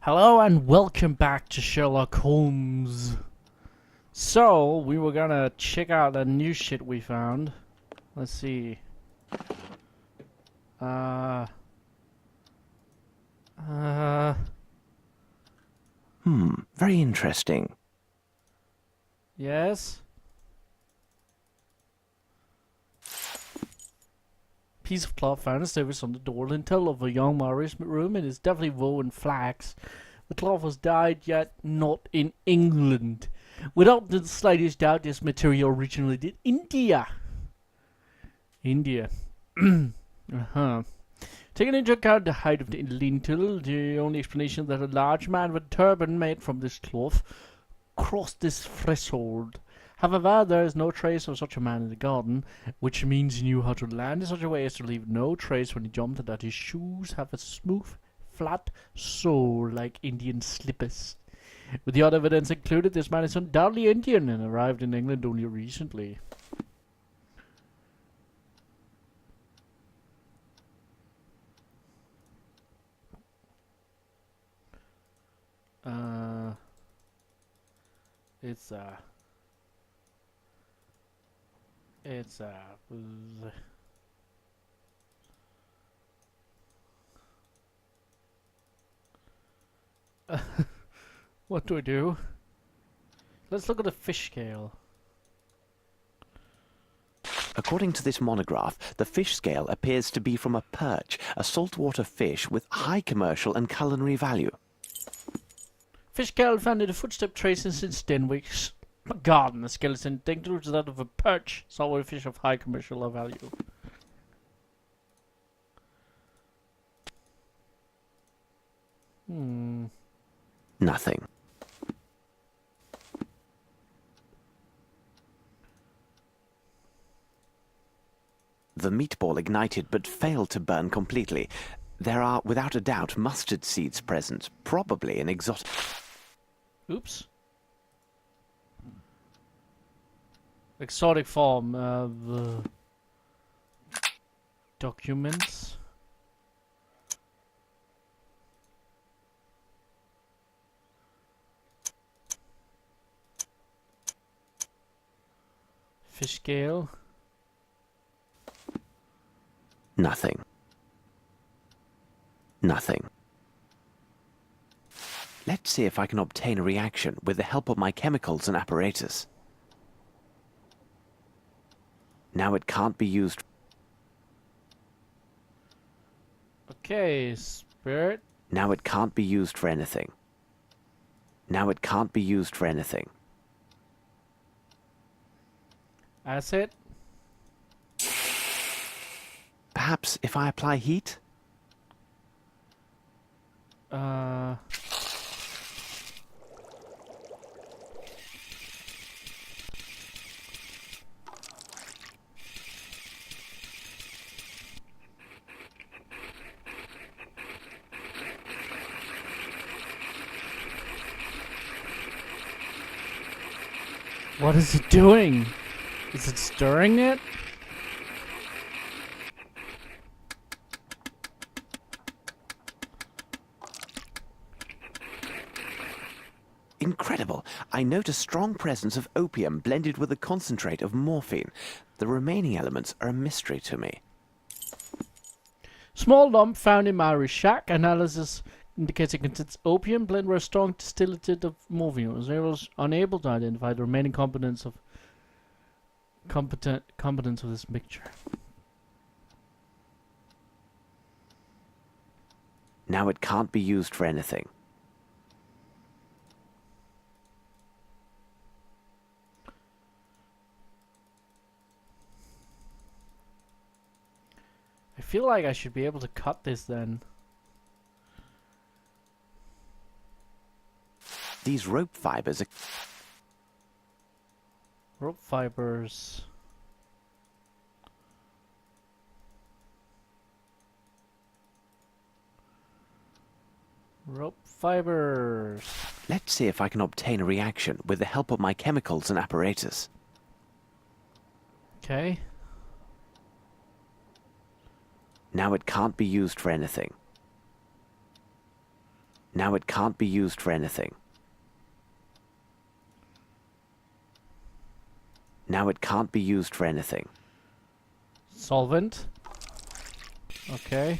Hello and welcome back to Sherlock Holmes. So, we were gonna check out the new shit we found. Let's see. Uh... Very interesting. Yes? Piece of cloth found in service on the door lintel of a young Maori's room. It is definitely woven flax. The cloth was dyed, yet not in England. Without the slightest doubt, this material originated in India. India. Taking into account the height of the lintel, the only explanation that a large man with a turban made from this cloth crossed this threshold. However, there is no trace of such a man in the garden, which means he knew how to land in such a way as to leave no trace when he jumped, and that his shoes have a smooth, flat sole like Indian slippers. With the other evidence included, this man is undoubtedly Indian and arrived in England only recently. It's what do I do? Let's look at the fish scale. According to this monograph, the fish scale appears to be from a perch, a saltwater fish with high commercial and culinary value. Fish scale found in the footstep traces since Denwick's garden. The skeleton distinctive to that of a perch, saltwater fish of high commercial value. Nothing. The meatball ignited but failed to burn completely. There are, without a doubt, mustard seeds present, probably an exotic... Oops. Exotic form of documents. Fish scale. Nothing. Nothing. Let's see if I can obtain a reaction with the help of my chemicals and apparatus. Now it can't be used. Okay, spirit. Now it can't be used for anything. Now it can't be used for anything. Acid. Perhaps if I apply heat? What is it doing? Is it stirring it? Incredible. I note a strong presence of opium blended with a concentrate of morphine. The remaining elements are a mystery to me. Small lump found in Maori's shack. Analysis indicates it contains opium blend with a strong distillate of morphine. I was unable to identify the remaining components of this mixture. Now it can't be used for anything. I feel like I should be able to cut this then. These rope fibers are... Rope fibers. Rope fibers. Let's see if I can obtain a reaction with the help of my chemicals and apparatus. Okay. Now it can't be used for anything. Now it can't be used for anything. Now it can't be used for anything. Solvent. Okay.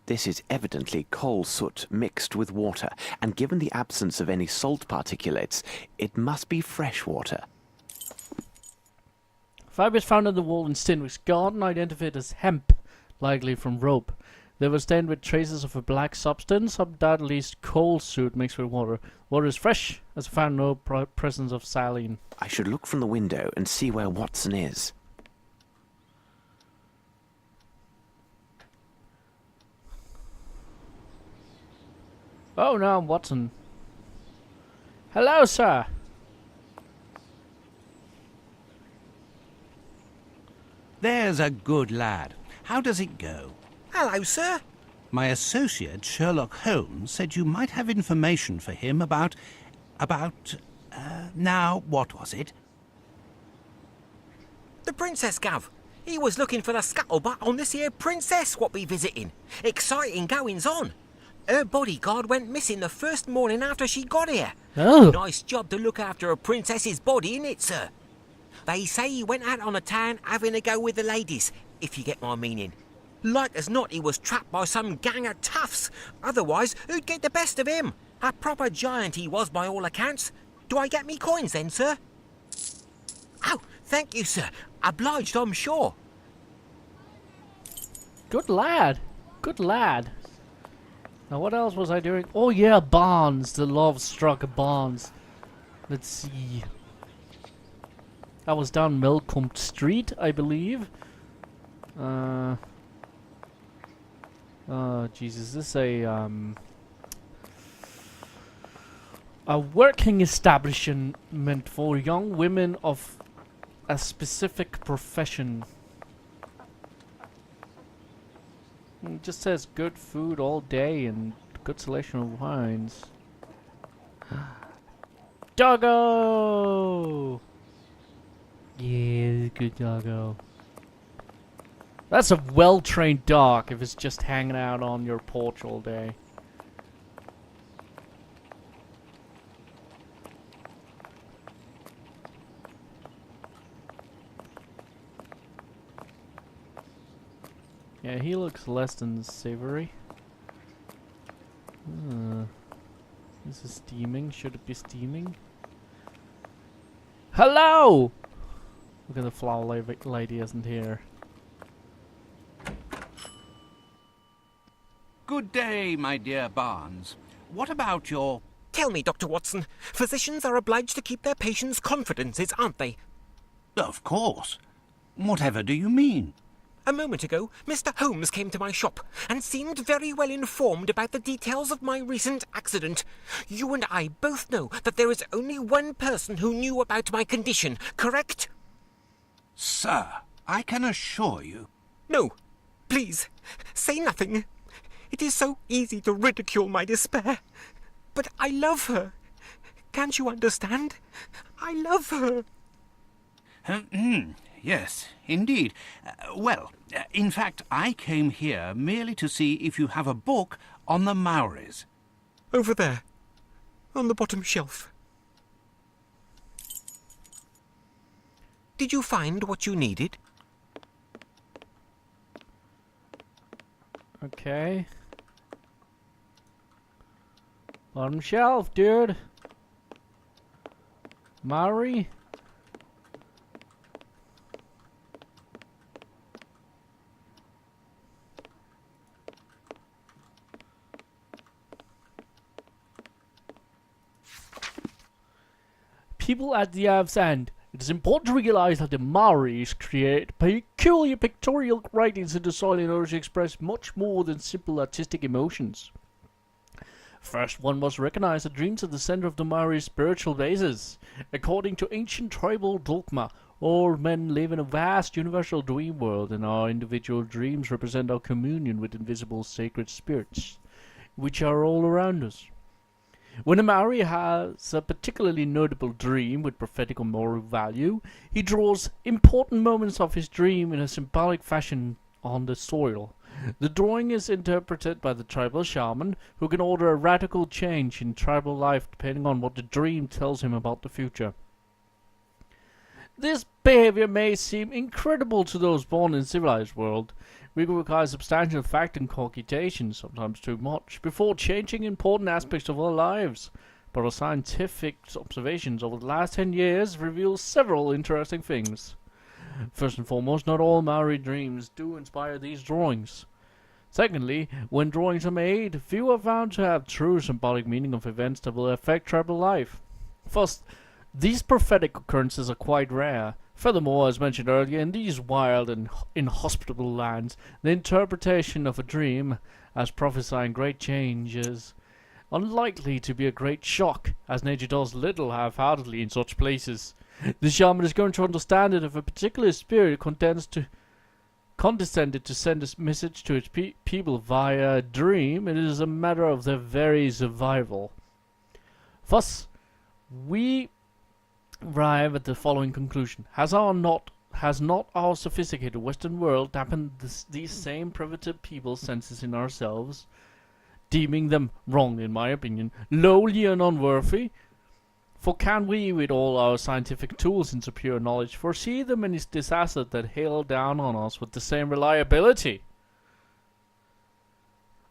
This is evidently coal soot mixed with water, and given the absence of any salt particulates, it must be fresh water. Fibers found in the wall in Stenwick's garden identified as hemp, likely from rope. They were stained with traces of a black substance, undoubtedly coal soot mixed with water. Water is fresh, as found no presence of saline. I should look from the window and see where Watson is. Oh, no, Watson. Hello, sir. There's a good lad. How does it go? Hello, sir. My associate, Sherlock Holmes, said you might have information for him about... now, what was it? The princess, Gov. He was looking for the scuttlebutt on this here princess what we visiting. Exciting goings on. Her bodyguard went missing the first morning after she got here. Oh. Nice job to look after a princess's body, innit, sir? They say he went out on the town having a go with the ladies, if you get my meaning. Like as not, he was trapped by some gang of toughs. Otherwise, who'd get the best of him? A proper giant he was by all accounts. Do I get me coins then, sir? Oh, thank you, sir. Obliged, I'm sure. Good lad. Good lad. Now, what else was I doing? Oh, yeah, Barnes. The love struck Barnes. Let's see. That was down Melcombe Street, I believe. Oh, Jesus. This is a working establishment for young women of a specific profession. It just says good food all day and good selection of wines. Doggo! Yeah, good doggo. That's a well-trained dog if it's just hanging out on your porch all day. Yeah, he looks less than savory. This is steaming. Should it be steaming? Hello! Look at the flower lady isn't here. Good day, my dear Barnes. What about your... Tell me, Dr. Watson, physicians are obliged to keep their patients' confidences, aren't they? Of course. Whatever do you mean? A moment ago, Mr. Holmes came to my shop and seemed very well informed about the details of my recent accident. You and I both know that there is only one person who knew about my condition, correct? Sir, I can assure you... No, please, say nothing. It is so easy to ridicule my despair. But I love her. Can't you understand? I love her. Yes, indeed. In fact, I came here merely to see if you have a book on the Maoris. Over there, on the bottom shelf. Did you find what you needed? Okay. Bottom shelf, dude. Maori. People at the Earth's End. It is important to realize that the Maoris create peculiar pictorial writings in the soil in order to express much more than simple artistic emotions. First, one must recognize that dreams are the center of the Maori's spiritual basis. According to ancient tribal dogma, all men live in a vast universal dream world, and our individual dreams represent our communion with invisible sacred spirits, which are all around us. When a Maori has a particularly notable dream with prophetic or moral value, he draws important moments of his dream in a symbolic fashion on the soil. The drawing is interpreted by the tribal shaman, who can order a radical change in tribal life depending on what the dream tells him about the future. This behavior may seem incredible to those born in civilized world. We require substantial fact and computation, sometimes too much, before changing important aspects of our lives. But our scientific observations over the last 10 years reveal several interesting things. First and foremost, not all Maori dreams do inspire these drawings. Secondly, when drawings are made, few are found to have true symbolic meaning of events that will affect tribal life. First, these prophetic occurrences are quite rare. Furthermore, as mentioned earlier, in these wild and inhospitable lands, the interpretation of a dream as prophesying great change is unlikely to be a great shock, as nature does little half-heartedly in such places. The shaman is going to understand that if a particular spirit condescended to send a message to its people via a dream, it is a matter of their very survival. Thus, we arrive at the following conclusion. Has not our sophisticated Western world dampened these same primitive people's senses in ourselves, deeming them, wrongly in my opinion, lowly and unworthy? For can we, with all our scientific tools and superior knowledge, foresee the many disasters that hail down on us with the same reliability?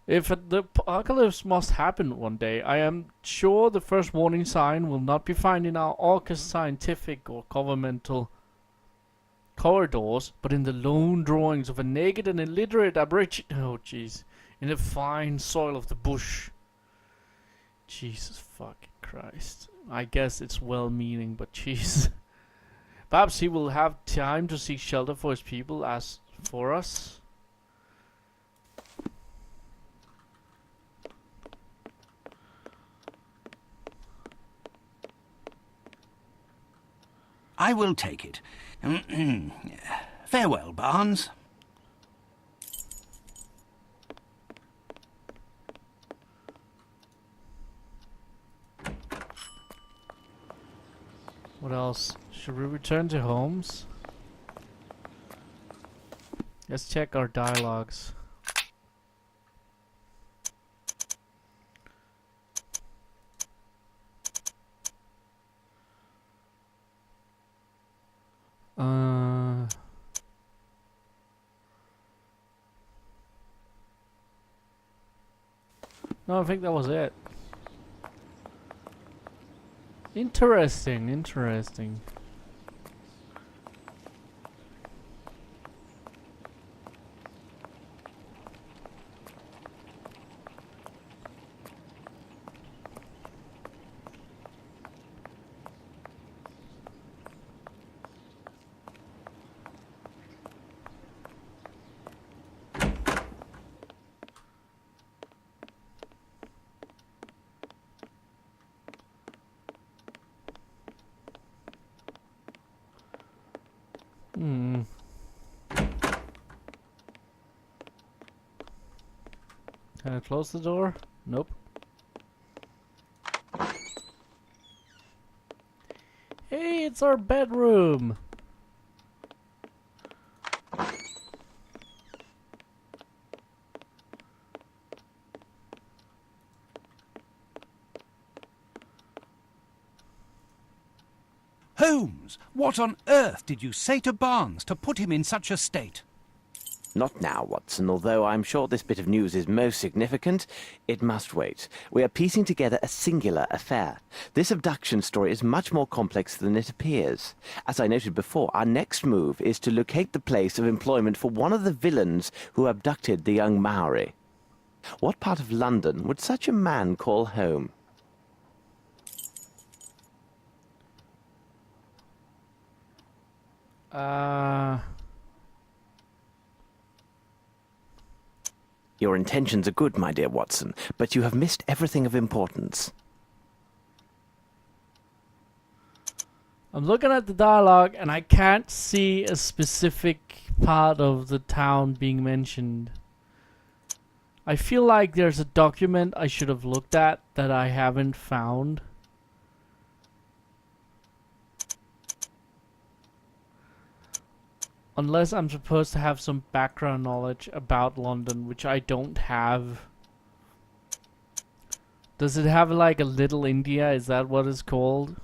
If the apocalypse must happen one day, I am sure the first warning sign will not be found in our Orcus scientific or governmental corridors, but in the lone drawings of a naked and illiterate aborigine. In the fine soil of the bush. Jesus fucking Christ. I guess it's well-meaning, but jeez. Perhaps he will have time to seek shelter for his people as for us. I will take it. Farewell, Barnes. What else? Should we return to Holmes? Let's check our dialogues. No, I think that was it. Interesting. Can I close the door? Nope. Hey, it's our bedroom! Holmes, what on earth did you say to Barnes to put him in such a state? Not now, Watson. Although I'm sure this bit of news is most significant, it must wait. We are piecing together a singular affair. This abduction story is much more complex than it appears. As I noted before, our next move is to locate the place of employment for one of the villains who abducted the young Maori. What part of London would such a man call home? Your intentions are good, my dear Watson, but you have missed everything of importance. I'm looking at the dialogue and I can't see a specific part of the town being mentioned. I feel like there's a document I should have looked at that I haven't found. Unless I'm supposed to have some background knowledge about London, which I don't have. Does it have like a Little India? Is that what it's called?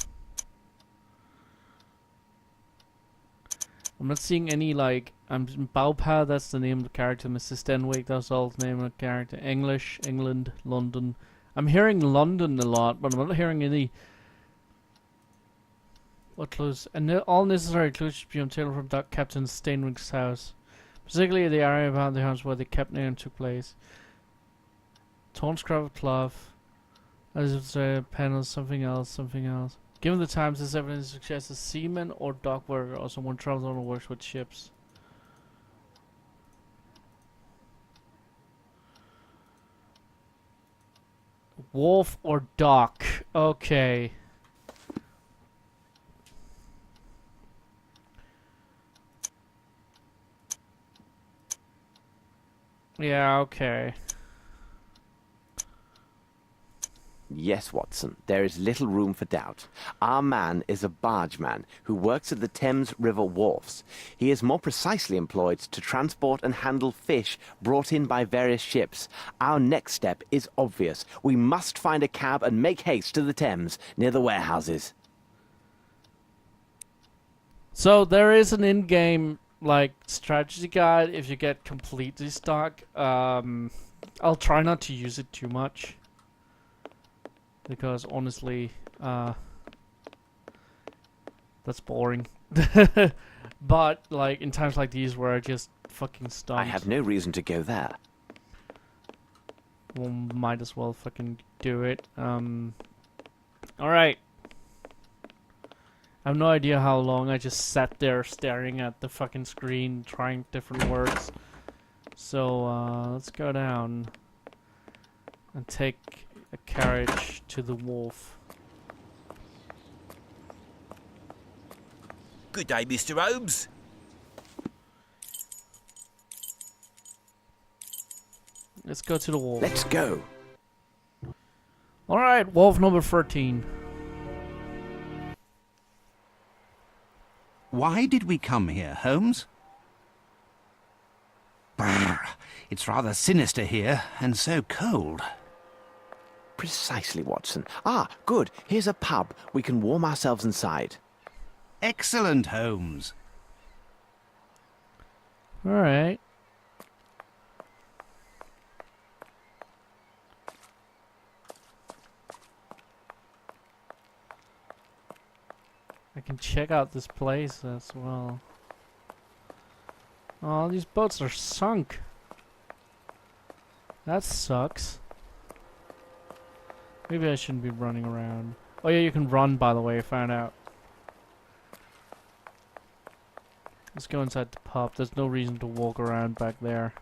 I'm not seeing any like... Baupau, that's the name of the character. Mrs. Stenwick, that's all the name of the character. English, England, London. I'm hearing London a lot, but I'm not hearing any... What clues? And all necessary clues should be obtained from Captain Stenwick's house. Particularly the area around the house where the kidnapping took place. Torn scrap of cloth. As if the panels, something else. Given the times, this evidence suggests a seaman or dock worker or someone travels on or works with ships. Wharf or dock. Okay. Yeah, okay. Yes, Watson, there is little room for doubt. Our man is a bargeman who works at the Thames River wharfs. He is more precisely employed to transport and handle fish brought in by various ships. Our next step is obvious. We must find a cab and make haste to the Thames, near the warehouses. So there is an in-game like strategy guide if you get completely stuck. I'll try not to use it too much. Because honestly, that's boring. But like in times like these where I just fucking stumped, I have no reason to go there. well, might as well fucking do it. Alright. I have no idea how long I just sat there staring at the fucking screen, trying different words. So let's go down and take a carriage to the wharf. Good day, Mr. Holmes. Let's go to the wharf. Let's go. Alright, wharf number 13. Why did we come here, Holmes? Brr, it's rather sinister here, and so cold. Precisely, Watson. Ah, good. Here's a pub. We can warm ourselves inside. Excellent, Holmes. Alright. I can check out this place as well. Oh, these boats are sunk. That sucks. Maybe I shouldn't be running around. Oh yeah, you can run, by the way, I found out. Let's go inside the pub. There's no reason to walk around back there.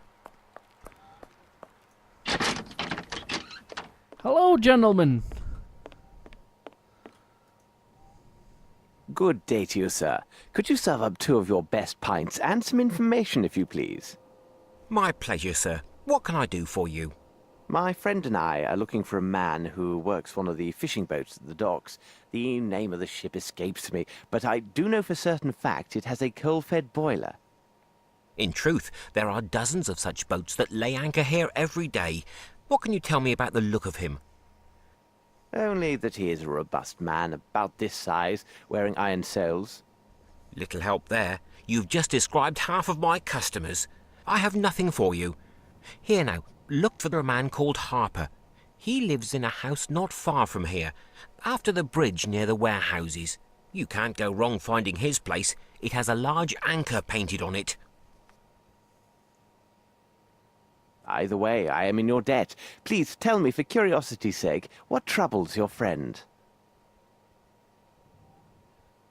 Hello, gentlemen! Good day to you, sir. Could you serve up 2 of your best pints and some information, if you please? My pleasure, sir. What can I do for you? My friend and I are looking for a man who works one of the fishing boats at the docks. The name of the ship escapes me, but I do know for certain fact it has a coal-fed boiler. In truth, there are dozens of such boats that lay anchor here every day. What can you tell me about the look of him? Only that he is a robust man, about this size, wearing iron soles. Little help there. You've just described half of my customers. I have nothing for you. Here now, look for a man called Harper. He lives in a house not far from here, after the bridge near the warehouses. You can't go wrong finding his place. It has a large anchor painted on it. Either way, I am in your debt. Please tell me, for curiosity's sake, what troubles your friend?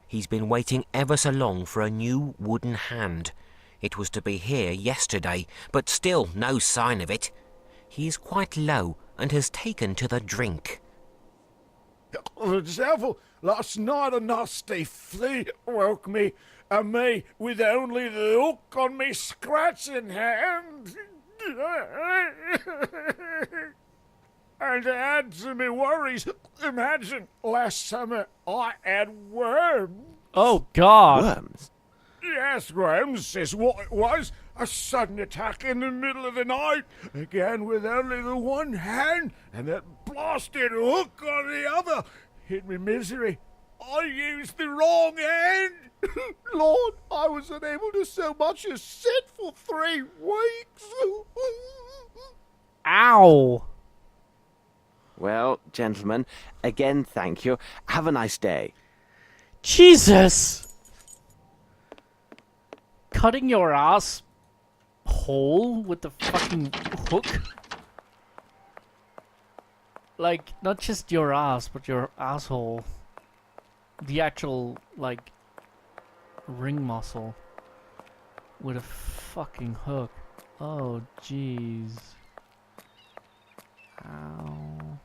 He's been waiting ever so long for a new wooden hand. It was to be here yesterday, but still no sign of it. He is quite low and has taken to the drink. The devil, last night a nasty flea woke me, and me with only the hook on me scratching hand. And to add to me worries, imagine last summer I had worms. Oh, God. Worms? Yes, Grahams is what it was. A sudden attack in the middle of the night, again with only the one hand, and that blasted hook on the other. In me misery, I used the wrong hand. Lord, I was unable to so much as sit for 3 weeks. Ow. Well, gentlemen, again, thank you. Have a nice day. Jesus! Cutting your ass hole with the fucking hook? Like, not just your ass, but your asshole. The actual, like, ring muscle. With a fucking hook. Oh, jeez. Ow.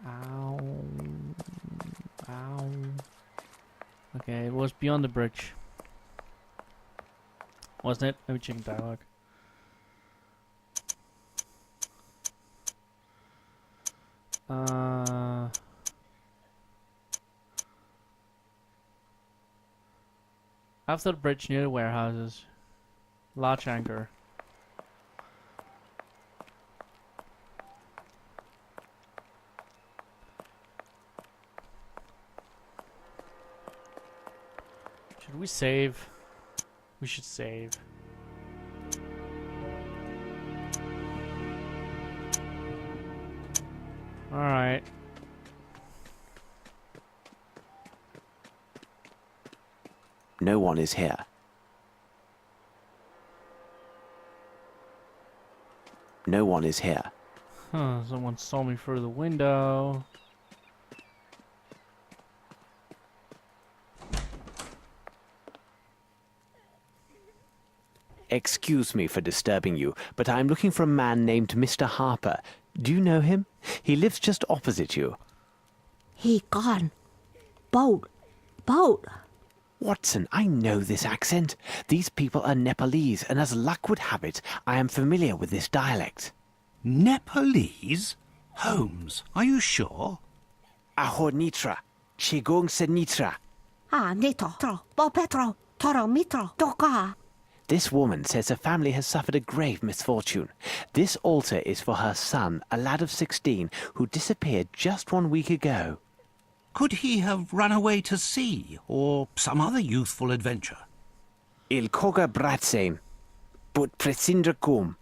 Ow. Ow. Okay, it was beyond the bridge. Wasn't it? Let me check the dialogue. After the bridge near the warehouses. Large anchor. Should we save? We should save. Alright. No one is here. No one is here. Huh, someone saw me through the window. Excuse me for disturbing you, but I'm looking for a man named Mr. Harper. Do you know him? He lives just opposite you. He gone. Boat. Boat. Watson, I know this accent. These people are Nepalese, and as luck would have it, I am familiar with this dialect. Nepalese? Holmes, are you sure? Aho Nitra. Chigong se Nitra. Nito. Tro. Bo Petro. Toro Mitro. Doka. This woman says her family has suffered a grave misfortune. This altar is for her son, a lad of 16, who disappeared just 1 week ago. Could he have run away to sea, or some other youthful adventure? Il koga bratsen, but presindra kum.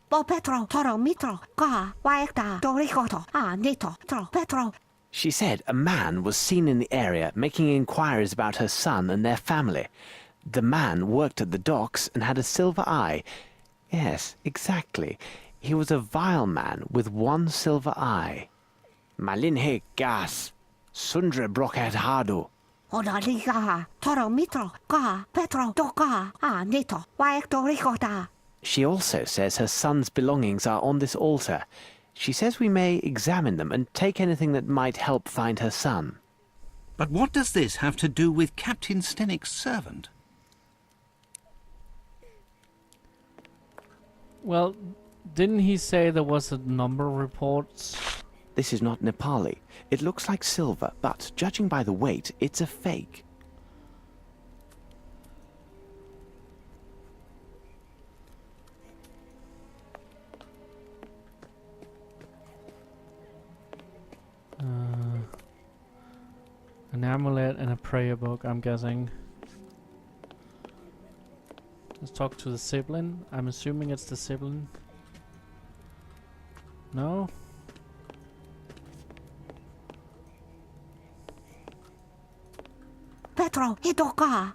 Bo Petro. Toro Mitro. Ka. Waekta. Dorikoto. Nito. Tro. Petro. She said a man was seen in the area making inquiries about her son and their family. The man worked at the docks and had a silver eye. Yes, exactly. He was a vile man with one silver eye. Malinhe gas. Sundre brokat hado. Odaliga. Toro Mitro. Ka. Petro. Doka. Nito. Waektorikota. She also says her son's belongings are on this altar. She says we may examine them and take anything that might help find her son. But what does this have to do with Captain Stenick's servant? Well, didn't he say there was a number of reports? This is not Nepali. It looks like silver, but judging by the weight, it's a fake. An amulet and a prayer book, I'm guessing. Let's talk to the sibling. I'm assuming it's the sibling. No? Petro. Hidoka.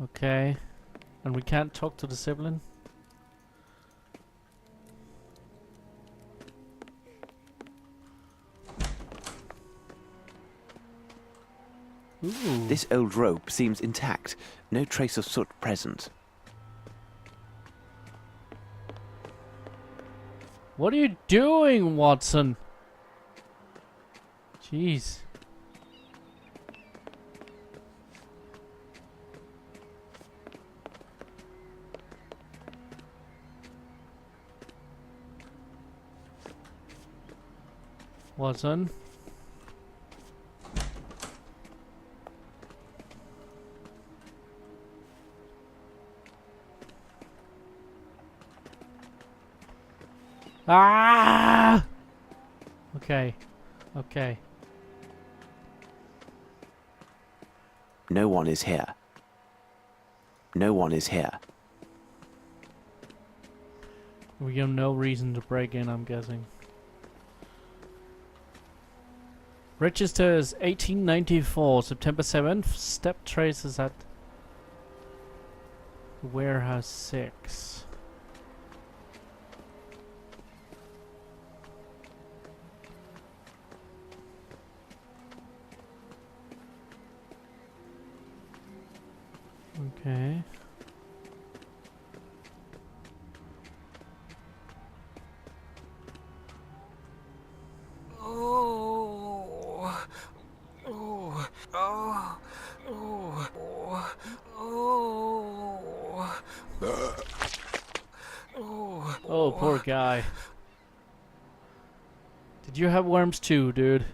Okay. And we can't talk to the sibling? Ooh. This old rope seems intact. No trace of soot present. What are you doing, Watson? Jeez. Watson? Ah! Okay. Okay. No one is here. No one is here. We have no reason to break in, I'm guessing. Registers 1894, September 7th. Step traces at warehouse 6. Okay. Oh, poor guy. Did you have worms too, dude?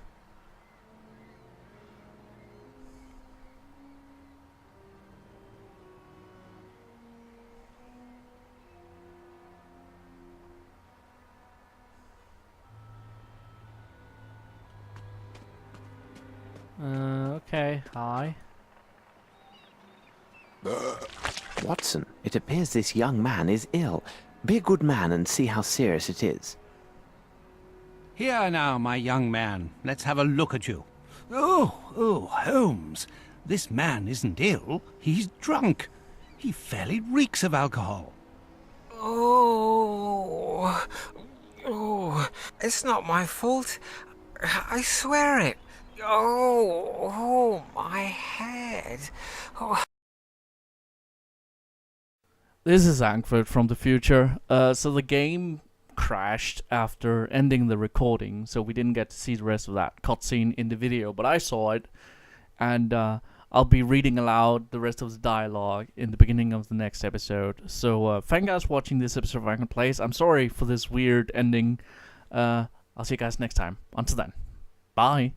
Okay, hi. Watson, it appears this young man is ill. Be a good man and see how serious it is. Here now, my young man. Let's have a look at you. Oh, Holmes. This man isn't ill. He's drunk. He fairly reeks of alcohol. Oh, it's not my fault. I swear it. Oh, my head. Oh. This is Ankford from the future. So the game crashed after ending the recording, so we didn't get to see the rest of that cutscene in the video, but I saw it, and I'll be reading aloud the rest of the dialogue in the beginning of the next episode. So thank you guys for watching this episode of Ankford Plays. I'm sorry for this weird ending. I'll see you guys next time. Until then, bye.